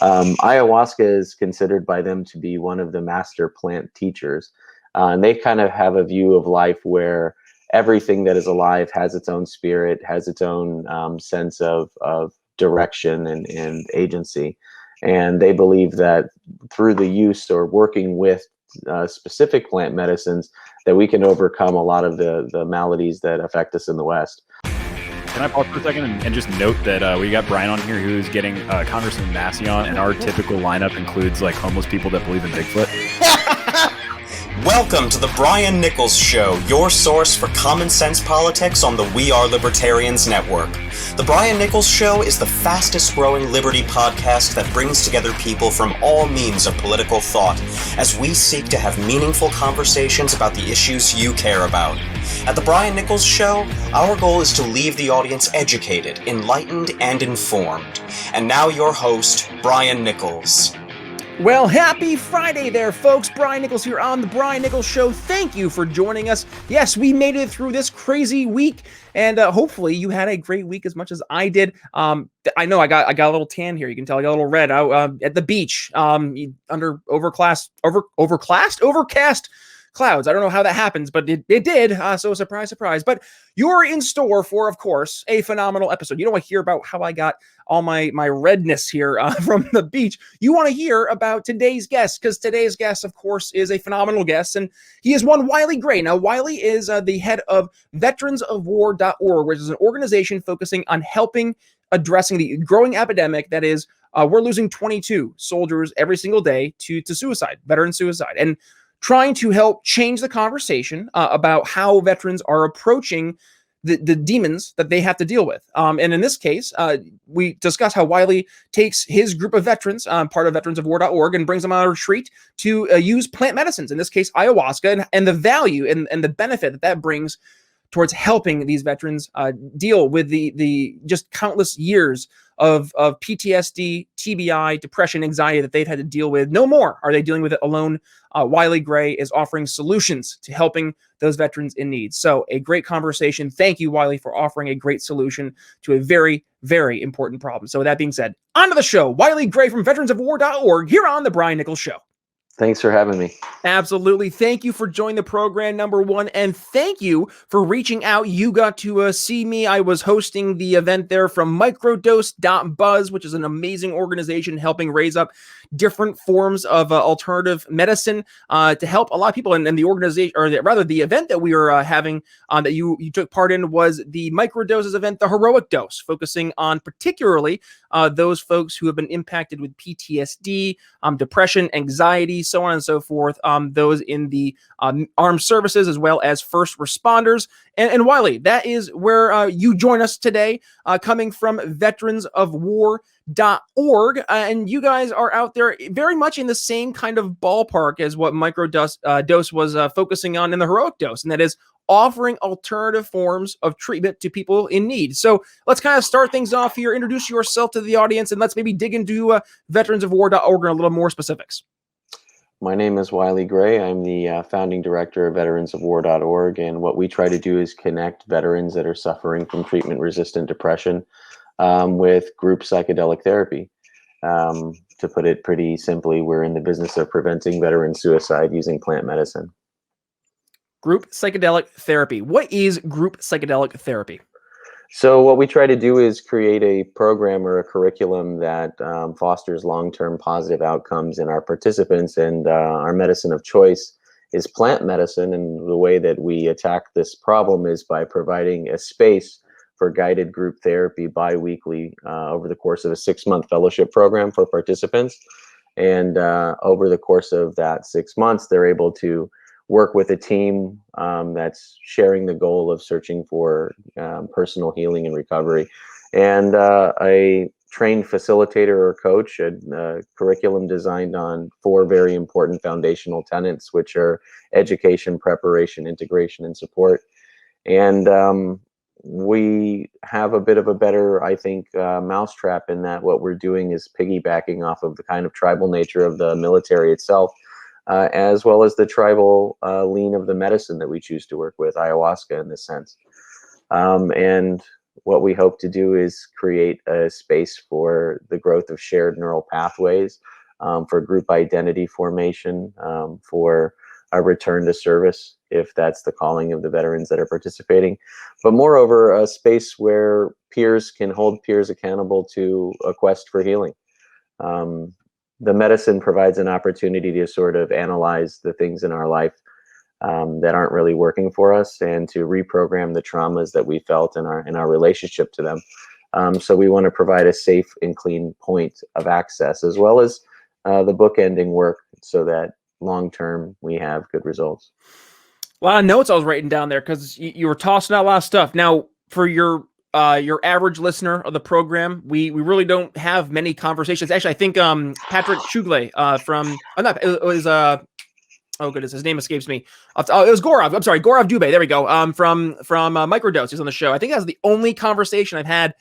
Ayahuasca is considered by them to be one of the master plant teachers. And they kind of have a view of life where everything that is alive has its own spirit, has its own sense of direction and agency. And they believe that through the use or working with specific plant medicines, that we can overcome a lot of the maladies that affect us in the West. Can I pause for a second and just note that we got Brian on here who's getting Congressman Massey on, and our typical lineup includes like homeless people that believe in Bigfoot. Welcome to the Brian Nichols Show, your source for common sense politics on the We Are Libertarians Network. The Brian Nichols Show is the fastest growing liberty podcast that brings together people from all means of political thought as we seek to have meaningful conversations about the issues you care about. At the Brian Nichols Show, our goal is to leave the audience educated, enlightened, and informed. And now your host, Brian Nichols. Well, happy Friday there, folks. Brian Nichols here on the Brian Nichols Show. Thank you for joining us. Yes, we made it through this crazy week, and hopefully you had a great week as much as I did. I know I got a little tan here. You can tell I got a little red out at the beach under overcast clouds. I don't know how that happens, but it did. So surprise, surprise. But you're in store for, of course, a phenomenal episode. You don't want to hear about how I got all my redness here from the beach. You want to hear about today's guest, because today's guest, of course, is a phenomenal guest, and he is one Wyly Gray. Now, Wyly is the head of veteransofwar.org, which is an organization focusing on helping addressing the growing epidemic that is we're losing 22 soldiers every single day to suicide, veteran suicide, and trying to help change the conversation about how veterans are approaching the demons that they have to deal with. And in this case, we discuss how Wyly takes his group of veterans, part of veteransofwar.org, and brings them on a retreat to use plant medicines, in this case, ayahuasca, and the value and the benefit that brings towards helping these veterans deal with the just countless years of PTSD, TBI, depression, anxiety that they've had to deal with. No more are they dealing with it alone. Wyly Gray is offering solutions to helping those veterans in need. So a great conversation. Thank you, Wyly, for offering a great solution to a very, very important problem. So with that being said, on to the show. Wyly Gray from veteransofwar.org here on The Brian Nichols Show. Thanks for having me. Absolutely. Thank you for joining the program, number one, and thank you for reaching out. You got to see me. I was hosting the event there from microdose.buzz, which is an amazing organization helping raise up different forms of alternative medicine to help a lot of people. And the organization, or rather the event that we were having that you took part in, was the microdoses event, the heroic dose, focusing on particularly those folks who have been impacted with PTSD, depression, anxiety, so on and so forth, those in the armed services as well as first responders. And Wyly, that is where you join us today, coming from veteransofwar.org. And you guys are out there very much in the same kind of ballpark as what microdose was focusing on in the heroic dose, and that is offering alternative forms of treatment to people in need. So let's kind of start things off here. Introduce yourself to the audience, and let's maybe dig into veteransofwar.org and a little more specifics. My name is Wyly Gray. I'm the founding director of veteransofwar.org, and what we try to do is connect veterans that are suffering from treatment-resistant depression with group psychedelic therapy. To put it pretty simply, we're in the business of preventing veteran suicide using plant medicine. Group psychedelic therapy. What is group psychedelic therapy? So what we try to do is create a program or a curriculum that fosters long-term positive outcomes in our participants, and our medicine of choice is plant medicine. And the way that we attack this problem is by providing a space for guided group therapy bi-weekly over the course of a 6-month fellowship program for participants. And over the course of that 6 months, they're able to work with a team that's sharing the goal of searching for personal healing and recovery. And a trained facilitator or coach, a curriculum designed on 4 very important foundational tenets, which are education, preparation, integration, and support. And we have a bit of a better, I think, mousetrap in that what we're doing is piggybacking off of the kind of tribal nature of the military itself, as well as the tribal lean of the medicine that we choose to work with, ayahuasca in this sense. And what we hope to do is create a space for the growth of shared neural pathways, for group identity formation, for a return to service, if that's the calling of the veterans that are participating. But moreover, a space where peers can hold peers accountable to a quest for healing. The medicine provides an opportunity to sort of analyze the things in our life that aren't really working for us, and to reprogram the traumas that we felt in our relationship to them. So we want to provide a safe and clean point of access, as well as the bookending work, so that long term we have good results. A lot of notes I was writing down there because you were tossing out a lot of stuff. Now, for your average listener of the program, we really don't have many conversations. Actually, I think Patrick Shugley from it was oh goodness, his name escapes me. It was Gorov. I'm sorry, Gorov Dubé. There we go. From Microdose. He's on the show. I think that's the only conversation I've had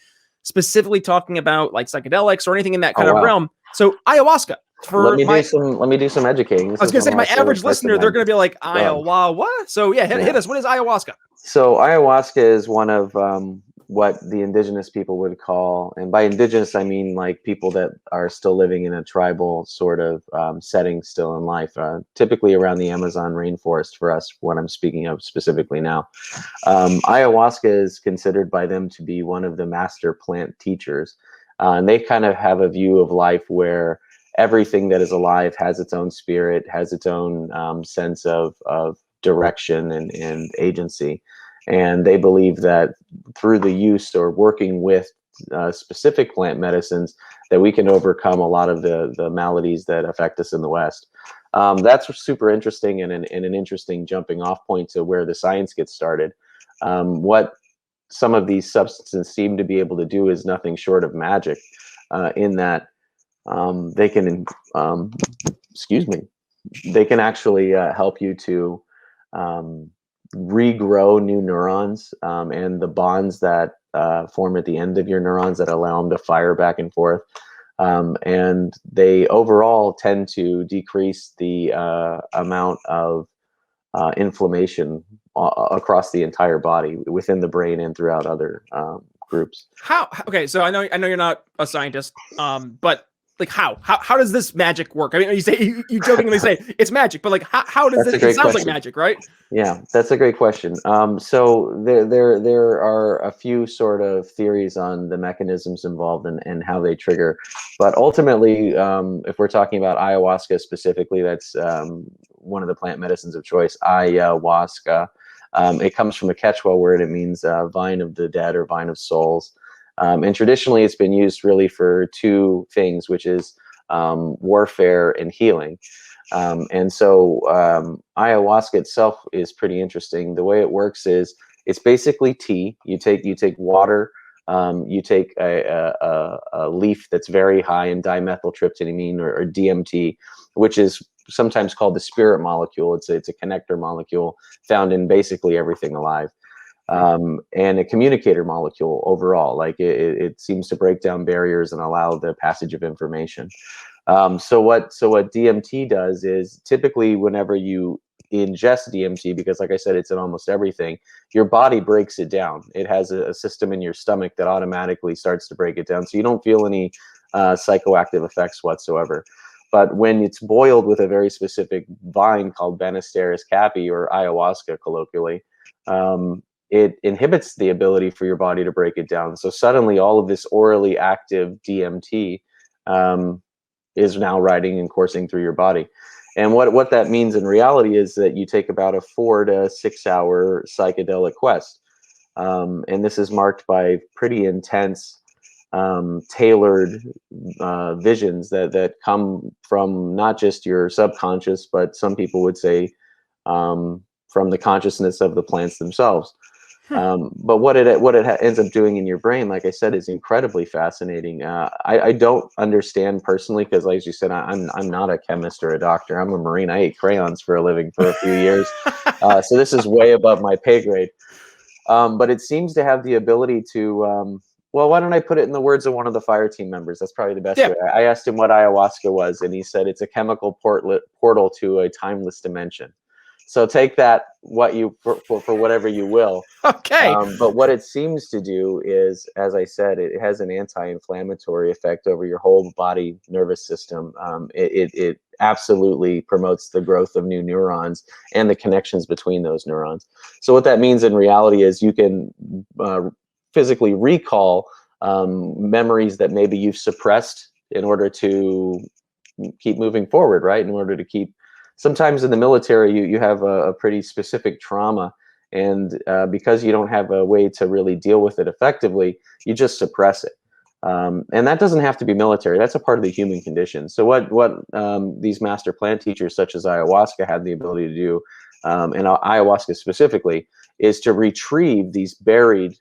specifically talking about like psychedelics or anything in that kind of realm. So ayahuasca. Let me do some educating. I was going to say, my average listener, they're going to be like, ayahuasca, what? So yeah, hit us. What is ayahuasca? So ayahuasca is one of what the indigenous people would call, and by indigenous I mean like people that are still living in a tribal sort of setting still in life, typically around the Amazon rainforest for us, what I'm speaking of specifically now. Ayahuasca is considered by them to be one of the master plant teachers, and they kind of have a view of life where everything that is alive has its own spirit, has its own sense of direction and agency. And they believe that through the use or working with specific plant medicines, that we can overcome a lot of the maladies that affect us in the West. That's super interesting, and an interesting jumping off point to where the science gets started. What some of these substances seem to be able to do is nothing short of magic, in that they can, they can actually help you to regrow new neurons, and the bonds that form at the end of your neurons that allow them to fire back and forth. And they overall tend to decrease the amount of inflammation across the entire body, within the brain and throughout other groups. Okay, so I know you're not a scientist, but like how does this magic work? I mean, you say you jokingly say it's magic, but like how does this? It sounds like magic, right? Yeah, that's a great question. So there are a few sort of theories on the mechanisms involved and how they trigger, but ultimately, if we're talking about ayahuasca specifically, that's one of the plant medicines of choice. Ayahuasca. It comes from a Quechua word. It means vine of the dead or vine of souls. And traditionally, it's been used really for two things, which is warfare and healing. And so ayahuasca itself is pretty interesting. The way it works is it's basically tea. You take water. You take a leaf that's very high in dimethyltryptamine or DMT, which is sometimes called the spirit molecule. It's a connector molecule found in basically everything alive. And a communicator molecule overall. Like it seems to break down barriers and allow the passage of information. So what DMT does is, typically whenever you ingest DMT, because like I said, it's in almost everything, your body breaks it down. It has a system in your stomach that automatically starts to break it down. So you don't feel any psychoactive effects whatsoever. But when it's boiled with a very specific vine called Banisteris capi, or ayahuasca colloquially, it inhibits the ability for your body to break it down. So suddenly all of this orally active DMT is now riding and coursing through your body. And what that means in reality is that you take about a 4 to 6 hour psychedelic quest. And this is marked by pretty intense, tailored visions that come from not just your subconscious, but some people would say from the consciousness of the plants themselves. But what it ends up doing in your brain, like I said, is incredibly fascinating. I don't understand personally, because as you said, I'm not a chemist or a doctor. I'm a Marine. I ate crayons for a living for a few years. So this is way above my pay grade. But it seems to have the ability to, well, why don't I put it in the words of one of the fire team members? That's probably the best way. I asked him what ayahuasca was, and he said it's a chemical portal to a timeless dimension. So take that for whatever you will. Okay. But what it seems to do is, as I said, it has an anti-inflammatory effect over your whole body nervous system. It absolutely promotes the growth of new neurons and the connections between those neurons. So what that means in reality is you can physically recall memories that maybe you've suppressed in order to keep moving forward, right? In order to keep, sometimes in the military, you have a pretty specific trauma, and because you don't have a way to really deal with it effectively, you just suppress it. And that doesn't have to be military. That's a part of the human condition. So what these master plant teachers, such as ayahuasca, had the ability to do, and ayahuasca specifically, is to retrieve these buried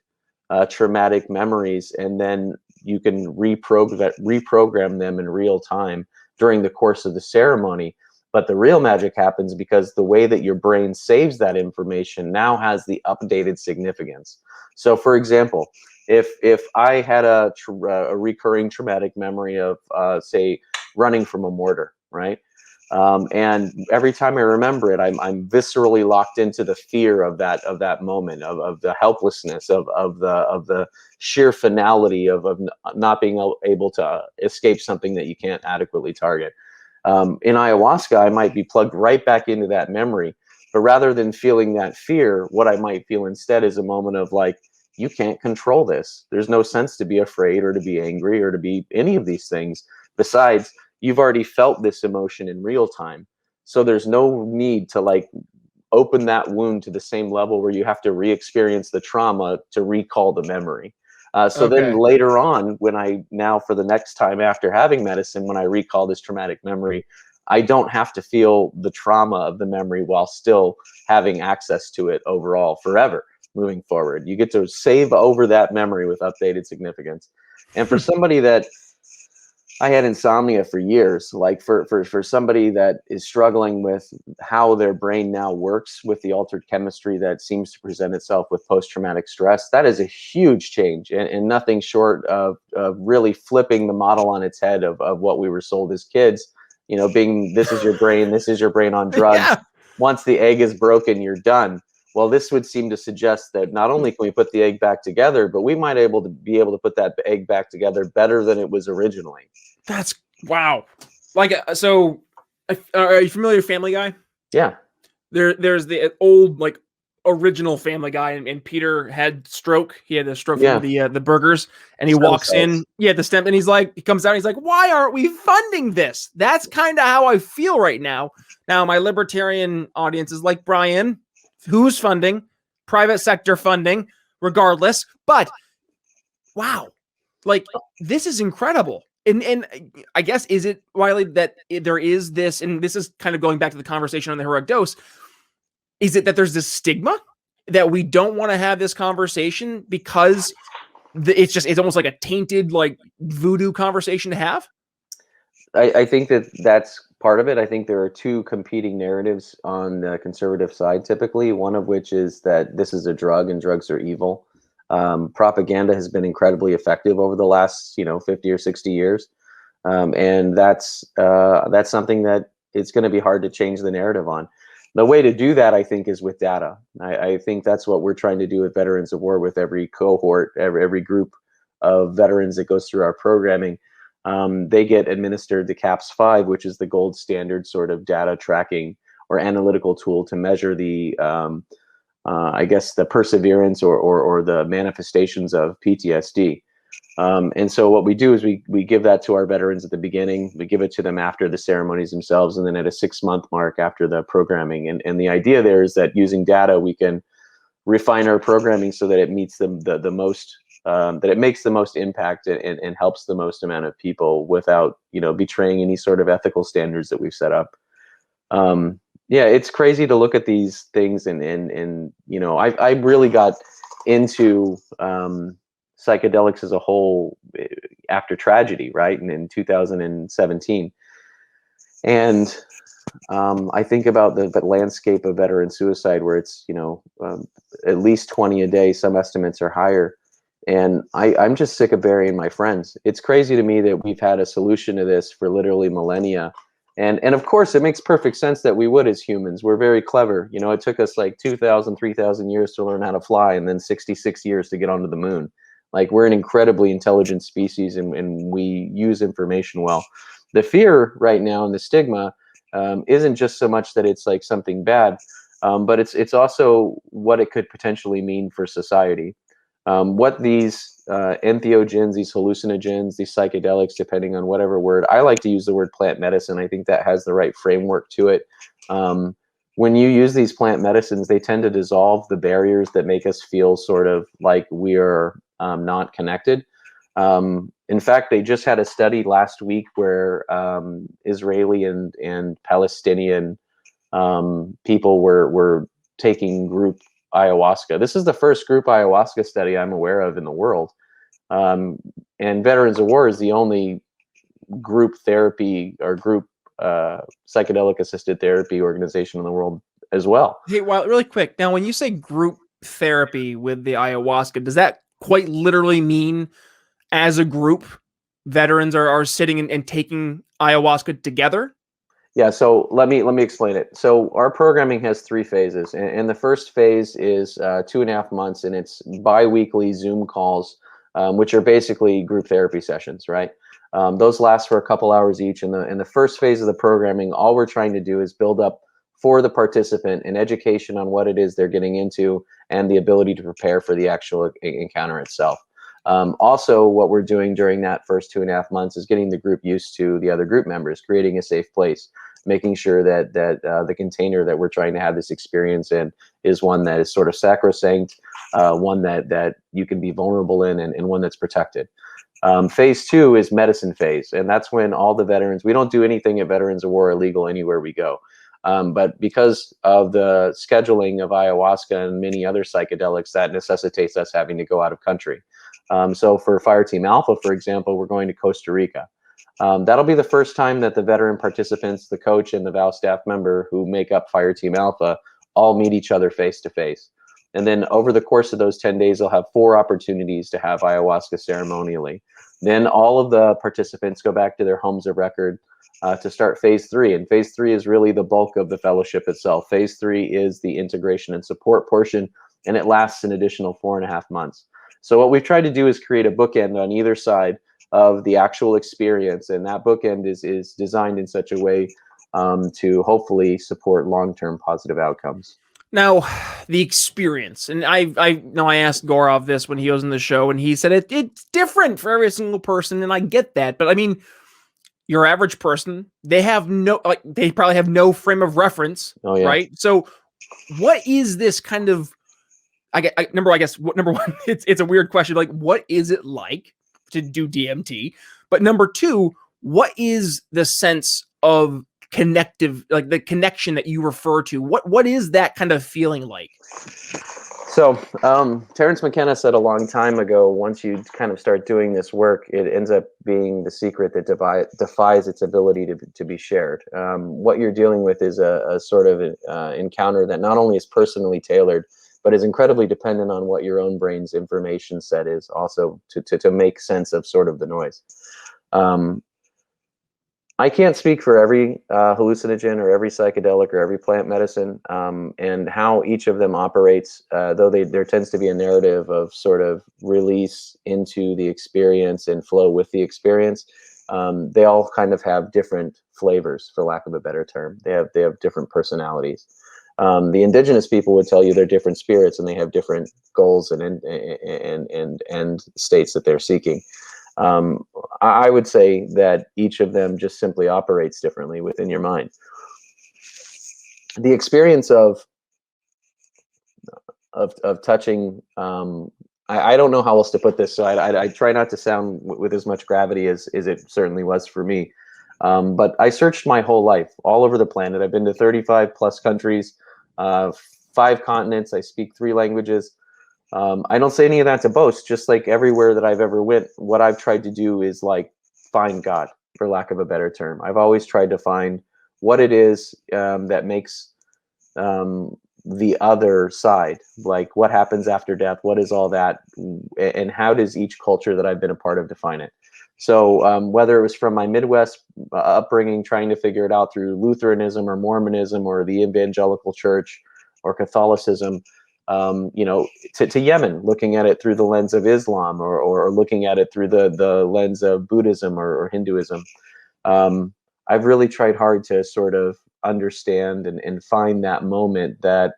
traumatic memories, and then you can reprogram them in real time during the course of the ceremony. But the real magic happens because the way that your brain saves that information now has the updated significance. So, for example, if I had a recurring traumatic memory of, say, running from a mortar, right? And every time I remember it, I'm viscerally locked into the fear of that moment, of the helplessness, of the sheer finality of not being able to escape something that you can't adequately target. In ayahuasca, I might be plugged right back into that memory, but rather than feeling that fear, what I might feel instead is a moment of like, you can't control this. There's no sense to be afraid or to be angry or to be any of these things. Besides, you've already felt this emotion in real time. So there's no need to like open that wound to the same level where you have to re-experience the trauma to recall the memory. So then later on, when I now for the next time after having medicine, when I recall this traumatic memory, I don't have to feel the trauma of the memory while still having access to it overall forever moving forward. You get to save over that memory with updated significance. And for somebody that, I had insomnia for years, like for somebody that is struggling with how their brain now works with the altered chemistry that seems to present itself with post-traumatic stress, that is a huge change, and nothing short of really flipping the model on its head of what we were sold as kids, you know, being this is your brain on drugs. Yeah. Once the egg is broken, you're done. Well, this would seem to suggest that not only can we put the egg back together, but we might be able to put that egg back together better than it was originally. That's wow. Like, so are you familiar with Family Guy? Yeah. There's the old, like, original Family Guy, and Peter had stroke. He had a stroke from the burgers, and he walks in. Yeah, the stem, and he comes out. And he's like, "Why aren't we funding this?" That's kind of how I feel right now. Now, my libertarian audience is like, Brian, who's funding? Private sector funding, regardless. But wow, like, this is incredible. And I guess, is it, Wyly, that there is this, and this is kind of going back to the conversation on the heroic dose, is it that there's this stigma that we don't want to have this conversation because it's almost like a tainted, like, voodoo conversation to have? I think that's part of it. I think there are two competing narratives on the conservative side, typically, one of which is that this is a drug and drugs are evil. Propaganda has been incredibly effective over the last, 50 or 60 years. And that's something that it's going to be hard to change the narrative on. The way to do that, I think, is with data. I think that's what we're trying to do with Veterans of War, with every cohort, every group of veterans that goes through our programming. They get administered the CAPS-5, which is the gold standard sort of data tracking or analytical tool to measure the I guess the perseverance or the manifestations of PTSD. And so what we do is we give that to our veterans at the beginning, we give it to them after the ceremonies themselves, and then at a 6-month mark after the programming. And the idea there is that using data, we can refine our programming so that it meets the most, that it makes the most impact and helps the most amount of people without, betraying any sort of ethical standards that we've set up. Yeah, it's crazy to look at these things, and I really got into psychedelics as a whole after tragedy, right? And in 2017, and I think about the landscape of veteran suicide, where it's at least 20 a day. Some estimates are higher, and I'm just sick of burying my friends. It's crazy to me that we've had a solution to this for literally millennia, And of course, it makes perfect sense that we would as humans. We're very clever. You know, it took us like 2,000, 3,000 years to learn how to fly, and then 66 years to get onto the moon. Like, we're an incredibly intelligent species, and we use information well. The fear right now and the stigma isn't just so much that it's like something bad, but it's also what it could potentially mean for society. What these entheogens, these hallucinogens, these psychedelics, depending on whatever word. I like to use the word plant medicine. I think that has the right framework to it. When you use these plant medicines, they tend to dissolve the barriers that make us feel sort of like we are not connected. In fact, they just had a study last week where Israeli and Palestinian people were taking group ayahuasca. This is the first group ayahuasca study I'm aware of in the world. And Veterans of War is the only group therapy or group psychedelic assisted therapy organization in the world as well. Hey, well, really quick. Now, when you say group therapy with the ayahuasca, does that quite literally mean as a group, veterans are sitting and taking ayahuasca together? Yeah, so let me explain it. So our programming has 3 phases, and the first phase is 2.5 months, and it's bi-weekly Zoom calls, which are basically group therapy sessions, right? Those last for a couple hours each. In the first phase of the programming, all we're trying to do is build up for the participant an education on what it is they're getting into and the ability to prepare for the actual encounter itself. Also, what we're doing during that first 2.5 months is getting the group used to the other group members, creating a safe place, making sure that the container that we're trying to have this experience in is one that is sort of sacrosanct, one that you can be vulnerable in, and one that's protected. Phase 2 is medicine phase, and that's when all the veterans, we don't do anything at Veterans of War illegal anywhere we go. But because of the scheduling of ayahuasca and many other psychedelics, that necessitates us having to go out of country. So for Fireteam Alpha, for example, we're going to Costa Rica. That'll be the first time that the veteran participants, the coach, and the VAL staff member who make up Fireteam Alpha all meet each other face to face. And then over the course of those 10 days, they'll have 4 opportunities to have ayahuasca ceremonially. Then all of the participants go back to their homes of record to start phase 3. And phase 3 is really the bulk of the fellowship itself. Phase 3 is the integration and support portion, and it lasts an additional 4.5 months. So what we've tried to do is create a bookend on either side of the actual experience, and that bookend is designed in such a way to hopefully support long-term positive outcomes. Now, the experience, and I know I asked Gorov this when he was on the show, and he said it's different for every single person, and I get that, but I mean, your average person, they probably have no frame of reference, right? So, what is this kind of? Number one, it's a weird question. Like, what is it like to do DMT? But number 2, what is the sense of connective, like the connection that you refer to? What is that kind of feeling like? So Terence McKenna said a long time ago, once you kind of start doing this work, it ends up being the secret that defies its ability to be shared. What you're dealing with is a sort of encounter that not only is personally tailored, but is incredibly dependent on what your own brain's information set is also to make sense of sort of the noise. I can't speak for every hallucinogen or every psychedelic or every plant medicine and how each of them operates, though there tends to be a narrative of sort of release into the experience and flow with the experience. They all kind of have different flavors, for lack of a better term. They have different personalities. The indigenous people would tell you they're different spirits and they have different goals and states that they're seeking. I would say that each of them just simply operates differently within your mind. The experience of touching, I don't know how else to put this, so I try not to sound with as much gravity as it certainly was for me. But I searched my whole life all over the planet. I've been to 35 plus countries, 5 continents. I speak 3 languages. I don't say any of that to boast. Just like everywhere that I've ever went, what I've tried to do is like find God, for lack of a better term. I've always tried to find what it is that makes the other side, like what happens after death, what is all that, and how does each culture that I've been a part of define it. So whether it was from my Midwest upbringing, trying to figure it out through Lutheranism or Mormonism or the evangelical church or Catholicism, to Yemen, looking at it through the lens of Islam, or looking at it through the lens of Buddhism or Hinduism. I've really tried hard to sort of understand and find that moment, that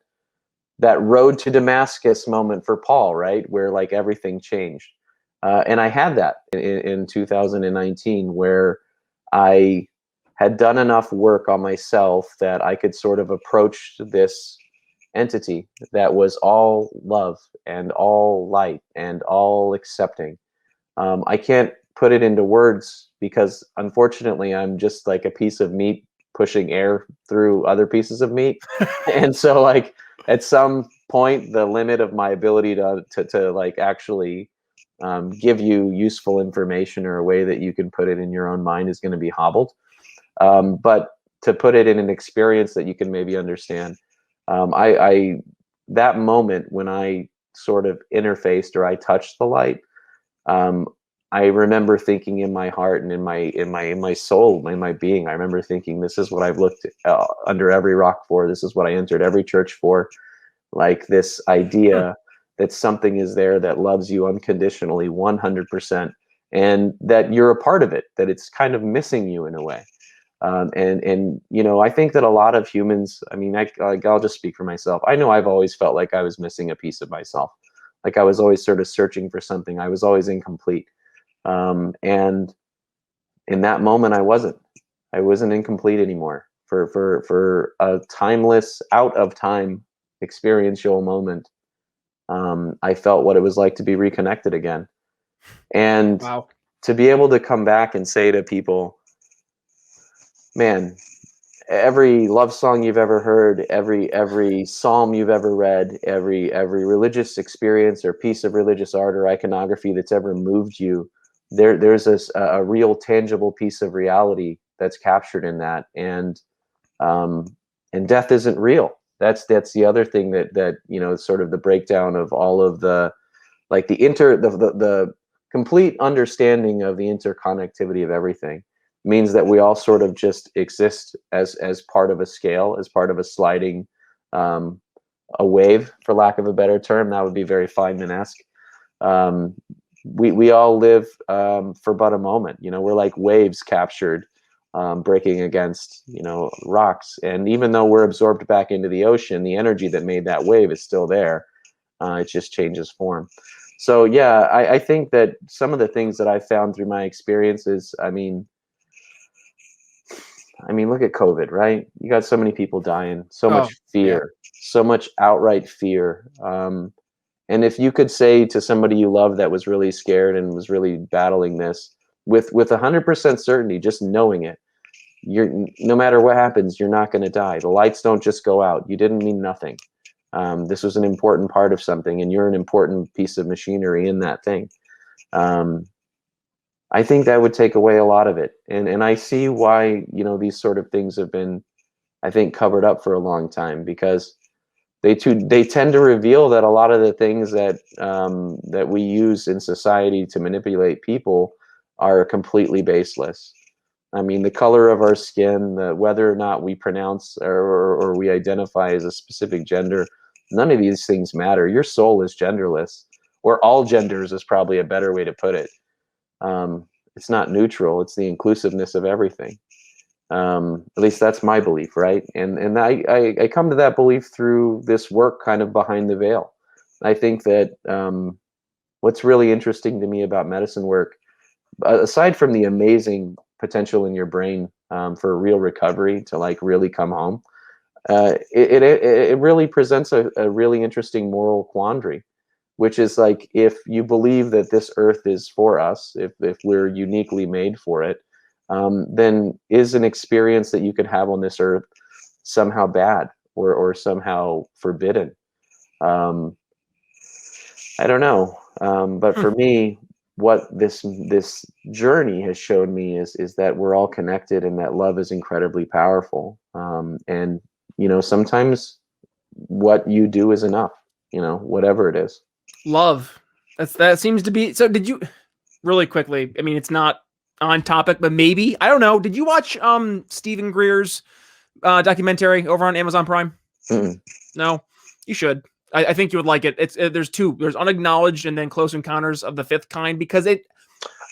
road to Damascus moment for Paul, right? Where like everything changed. And I had that in 2019, where I had done enough work on myself that I could sort of approach this entity that was all love and all light and all accepting. I can't put it into words because unfortunately I'm just like a piece of meat pushing air through other pieces of meat. And so like at some point the limit of my ability to like actually give you useful information or a way that you can put it in your own mind is going to be hobbled. But to put it in an experience that you can maybe understand, I that moment when I sort of interfaced or I touched the light, I remember thinking in my heart and in my soul, in my being, I remember thinking, this is what I've looked under every rock for. This is what I entered every church for. Like this idea that something is there that loves you unconditionally, 100%, and that you're a part of it, that it's kind of missing you in a way. And I think that a lot of humans, I mean, I'll just speak for myself. I know I've always felt like I was missing a piece of myself. Like I was always sort of searching for something. I was always incomplete. And in that moment, I wasn't incomplete anymore. For a timeless, out of time experiential moment, I felt what it was like to be reconnected again. And Wow. to be able to come back and say to people, man, every love song you've ever heard, every psalm you've ever read, every religious experience or piece of religious art or iconography that's ever moved you, there's a real tangible piece of reality that's captured in that. And death isn't real. That's the other thing that sort of the breakdown of all of the, like the complete understanding of the interconnectivity of everything means that we all sort of just exist as part of a scale, as part of a sliding, a wave, for lack of a better term. That would be very Feynman-esque. We all live for but a moment. We're like waves captured, breaking against rocks. And even though we're absorbed back into the ocean, the energy that made that wave is still there. It just changes form. So yeah, I think that some of the things that I found through my experiences, I mean, look at COVID, right? You got so many people dying, so much fear, so much outright fear. And if you could say to somebody you love that was really scared and was really battling this with 100% certainty, just knowing it, no matter what happens, you're not going to die. The lights don't just go out. You didn't mean nothing. This was an important part of something, and you're an important piece of machinery in that thing. I think that would take away a lot of it. And I see why, these sort of things have been, I think, covered up for a long time, because they tend to reveal that a lot of the things that that we use in society to manipulate people are completely baseless. I mean, the color of our skin, whether or not we pronounce or we identify as a specific gender, none of these things matter. Your soul is genderless, or all genders is probably a better way to put it. It's not neutral. It's the inclusiveness of everything. At least that's my belief, right? And I come to that belief through this work kind of behind the veil. I think that what's really interesting to me about medicine work, aside from the amazing potential in your brain for real recovery to like really come home, it really presents a really interesting moral quandary, which is like, if you believe that this earth is for us, if we're uniquely made for it, then is an experience that you could have on this earth somehow bad or somehow forbidden? I don't know. But for me, what this journey has shown me is that we're all connected, and that love is incredibly powerful. And sometimes what you do is enough, whatever it is. Love. That seems to be. So did you, really quickly, I mean, it's not on topic, but maybe, I don't know. Did you watch Stephen Greer's documentary over on Amazon Prime? Mm-mm. No, you should. I think you would like it. There's two. There's Unacknowledged and then Close Encounters of the Fifth Kind, because I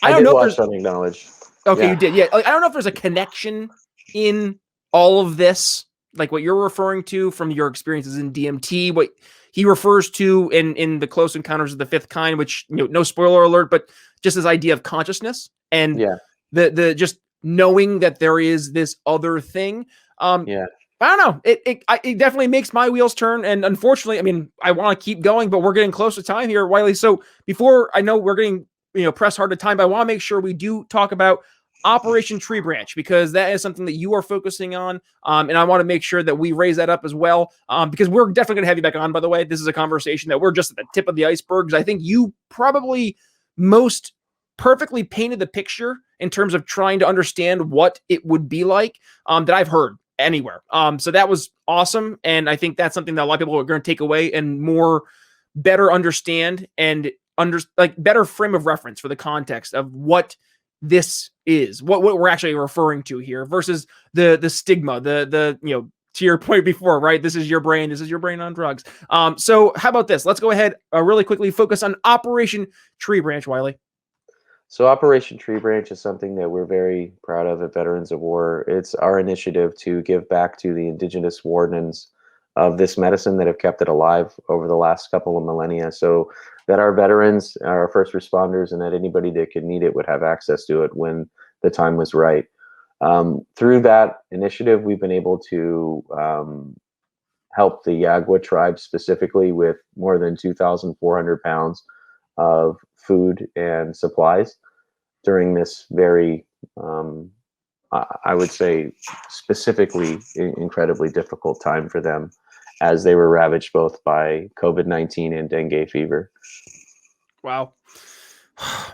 don't did know if watch there's Unacknowledged. okay, Yeah. you did. Yeah. Like, I don't know if there's a connection in all of this, like what you're referring to from your experiences in DMT, what he refers to in the Close Encounters of the Fifth Kind, which, no spoiler alert, but just this idea of consciousness and Yeah. the just knowing that there is this other thing. Yeah. I don't know. It definitely makes my wheels turn. And unfortunately, I mean, I want to keep going, but we're getting close to time here, Wyly. So before, I know we're getting, pressed hard to time, but I want to make sure we do talk about Operation Tree Branch, because that is something that you are focusing on. And I want to make sure that we raise that up as well, because we're definitely going to have you back on, by the way. This is a conversation that we're just at the tip of the iceberg, because I think you probably most perfectly painted the picture in terms of trying to understand what it would be like, that I've heard anywhere. So that was awesome. And I think that's something that a lot of people are going to take away and better understand and better frame of reference for the context of what this is, what we're actually referring to here, versus the stigma, to your point before, right? This is your brain on drugs. So how about this? Let's go ahead, really quickly focus on Operation Tree Branch, Wyly. So Operation Tree Branch is something that we're very proud of at Veterans of War. It's our initiative to give back to the indigenous wardens of this medicine that have kept it alive over the last couple of millennia, so that our veterans, our first responders, and that anybody that could need it would have access to it when the time was right. Through that initiative, we've been able to help the Yagua tribe specifically with more than 2,400 pounds of food and supplies during this very, I would say, specifically incredibly difficult time for them, as they were ravaged both by COVID-19 and dengue fever. Wow.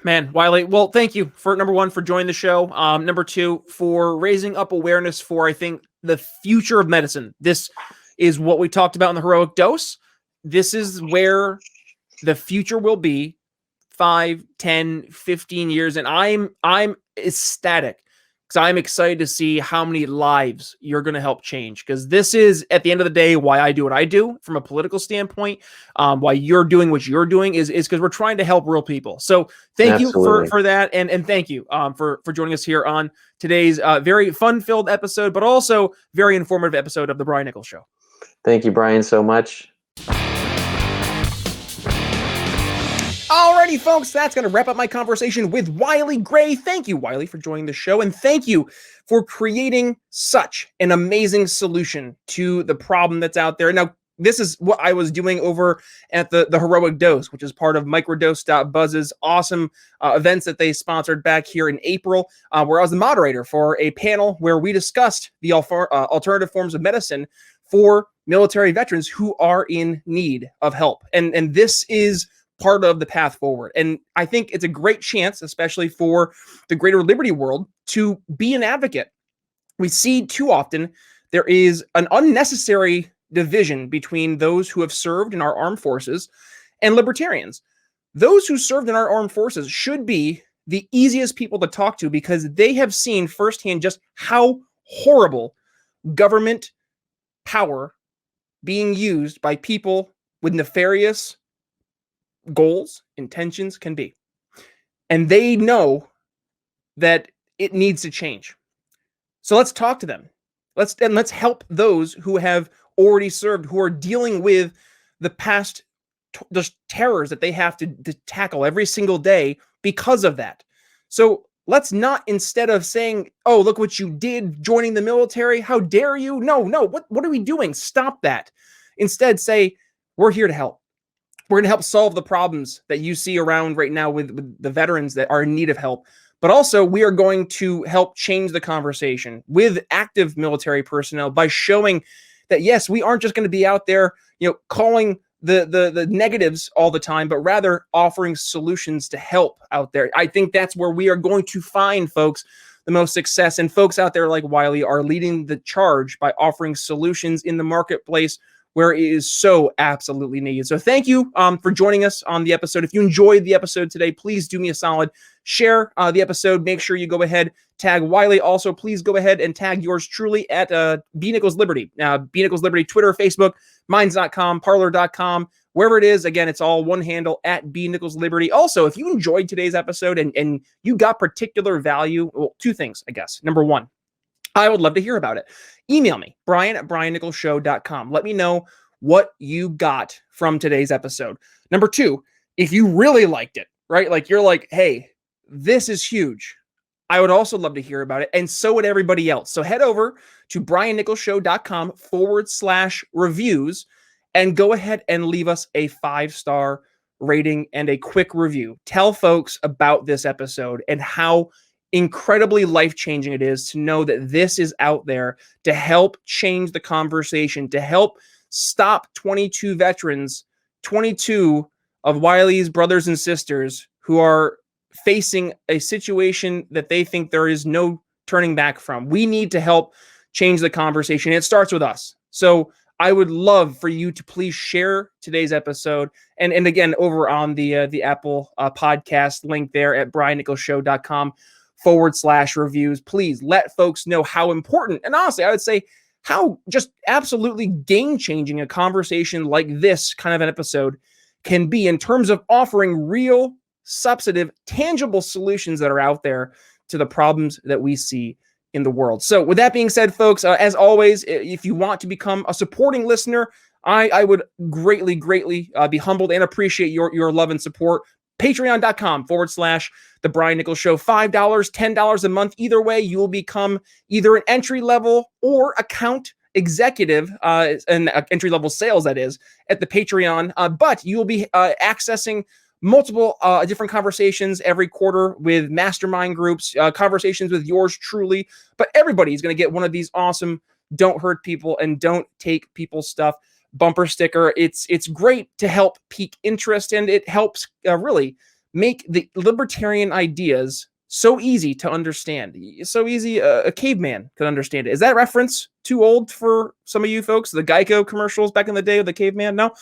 Man, Wyly, well, thank you for, number one, for joining the show. Number two, for raising up awareness for, I think, the future of medicine. This is what we talked about in the heroic dose. This is where the future will be 5, 10, 15 years. And I'm ecstatic, because I'm excited to see how many lives you're going to help change. Because this is, at the end of the day, why I do what I do from a political standpoint. Why you're doing what you're doing is because we're trying to help real people. So thank Absolutely. you for that. And thank you for joining us here on today's very fun-filled episode, but also very informative episode of The Brian Nichols Show. Thank you, Brian, so much. Alrighty, folks, that's going to wrap up my conversation with Wyly Gray. Thank you, Wyly, for joining the show, and thank you for creating such an amazing solution to the problem that's out there. Now, this is what I was doing over at the Heroic Dose, which is part of Microdose.Buzz's awesome events that they sponsored back here in April, where I was the moderator for a panel where we discussed the alternative forms of medicine for military veterans who are in need of help. And this is part of the path forward. And I think it's a great chance, especially for the greater liberty world, to be an advocate. We see too often there is an unnecessary division between those who have served in our armed forces and libertarians. Those who served in our armed forces should be the easiest people to talk to, because they have seen firsthand just how horrible government power being used by people with nefarious goals, intentions can be. And they know that it needs to change. So let's talk to them. Let's help those who have already served, who are dealing with the past the terrors that they have to tackle every single day because of that. So let's not, instead of saying, oh, look what you did joining the military, how dare you? No, what are we doing? Stop that. Instead, say, we're here to help. We're going to help solve the problems that you see around right now with the veterans that are in need of help. But also, we are going to help change the conversation with active military personnel by showing that, yes, we aren't just going to be out there, calling the negatives all the time, but rather offering solutions to help out there. I think that's where we are going to find, folks, the most success. And folks out there like Wyly are leading the charge by offering solutions in the marketplace where it is so absolutely needed. So thank you for joining us on the episode. If you enjoyed the episode today, please do me a solid. Share the episode. Make sure you go ahead, tag Wyly. Also, please go ahead and tag yours truly at B Nichols Liberty. B Nichols Liberty, Twitter, Facebook, minds.com, parlor.com, wherever it is. Again, it's all one handle at B Nichols Liberty. Also, if you enjoyed today's episode and you got particular value, well, two things, I guess. Number one, I would love to hear about it. Email me, brian@briannicholsshow.com. Let me know what you got from today's episode. Number two, if you really liked it, right? Like you're like, hey, this is huge. I would also love to hear about it. And so would everybody else. So head over to briannicholsshow.com/reviews and go ahead and leave us a 5-star rating and a quick review. Tell folks about this episode and how incredibly life-changing it is to know that this is out there to help change the conversation, to help stop 22 veterans, 22 of Wyly's brothers and sisters who are facing a situation that they think there is no turning back from. We need to help change the conversation. It starts with us. So I would love for you to please share today's episode. And again, over on the Apple podcast link there at briannicholsshow.com/reviews, please let folks know how important, and honestly, I would say how just absolutely game-changing a conversation like this kind of an episode can be in terms of offering real, substantive, tangible solutions that are out there to the problems that we see in the world. So with that being said, folks, as always, if you want to become a supporting listener, I would greatly be humbled and appreciate your love and support. Patreon.com/The Brian Nichols Show. $5, $10 a month. Either way, you will become either an entry level or account executive, and entry level sales, that is, at the Patreon. But you will be accessing multiple different conversations every quarter with mastermind groups, conversations with yours truly. But everybody is going to get one of these awesome "Don't Hurt People and Don't Take People's Stuff" bumper sticker. It's great to help pique interest, and it helps really make the libertarian ideas so easy to understand. So easy a caveman could understand it. Is that reference too old for some of you folks? The Geico commercials back in the day of the caveman? No,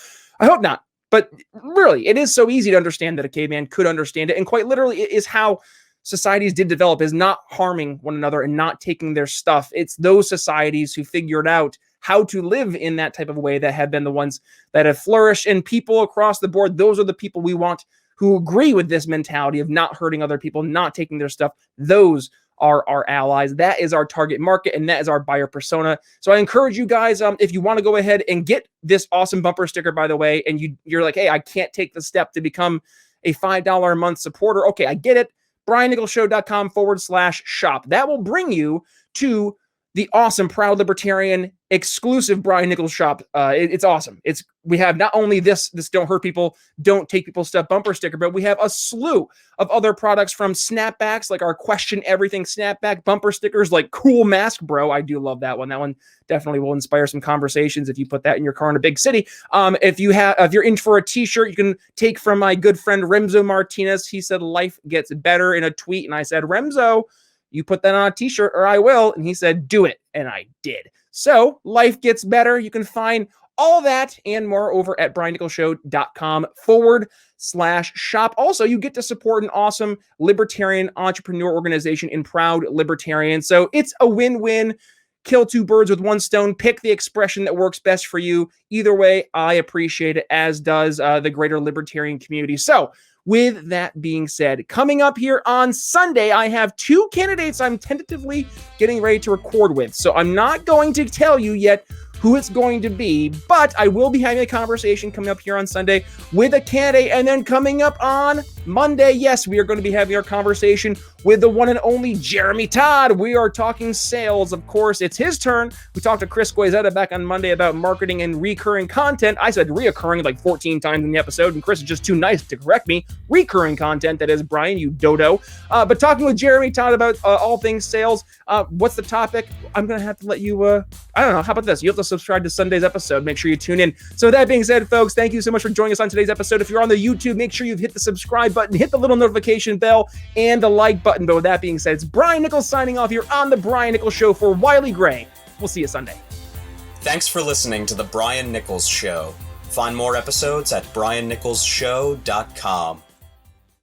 I hope not. But really, it is so easy to understand that a caveman could understand it. And quite literally, it is how societies did develop, is not harming one another and not taking their stuff. It's those societies who figured out how to live in that type of way that have been the ones that have flourished. And people across the board, those are the people we want who agree with this mentality of not hurting other people, not taking their stuff. Those are our allies. That is our target market, and that is our buyer persona. So I encourage you guys, if you want to go ahead and get this awesome bumper sticker, by the way, and you're like, hey, I can't take the step to become a $5 a month supporter. Okay, I get it. briannicholsshow.com/shop. That will bring you to the awesome Proud Libertarian exclusive Brian Nichols shop. It's awesome. We have not only this Don't Hurt People, Don't Take People's Stuff bumper sticker, but we have a slew of other products, from snapbacks like our Question Everything snapback, bumper stickers like Cool Mask Bro. I do love that one. That one definitely will inspire some conversations if you put that in your car in a big city. If you're in for a t-shirt, you can take from my good friend Remzo Martinez. He said life gets better in a tweet, and I said, Remzo, you put that on a t-shirt or I will. And he said, do it. And I did. So life gets better. You can find all that and more over at briannicholsshow.com/shop. Also, you get to support an awesome libertarian entrepreneur organization in Proud Libertarian. So it's a win-win. Kill two birds with one stone. Pick the expression that works best for you. Either way, I appreciate it, as does the greater libertarian community. So with that being said, coming up here on Sunday, I have two candidates I'm tentatively getting ready to record with. So I'm not going to tell you yet who it's going to be, but I will be having a conversation coming up here on Sunday with a candidate. And then coming up on Monday, yes, we are going to be having our conversation with the one and only Jeremy Todd. We are talking sales. Of course, it's his turn. We talked to Chris Guizetta back on Monday about marketing and recurring content. I said reoccurring like 14 times in the episode, and Chris is just too nice to correct me. Recurring content, that is, Brian, you dodo. But talking with Jeremy Todd about all things sales. What's the topic? I'm going to have to let you, I don't know. How about this? You have to subscribe to Sunday's episode. Make sure you tune in. So with that being said, folks, thank you so much for joining us on today's episode. If you're on the YouTube, make sure you've hit the subscribe button, hit the little notification bell, and the like button. But with that being said, it's Brian Nichols signing off here on The Brian Nichols Show for Wyly Gray. We'll see you Sunday. Thanks for listening to The Brian Nichols Show. Find more episodes at briannicholsshow.com.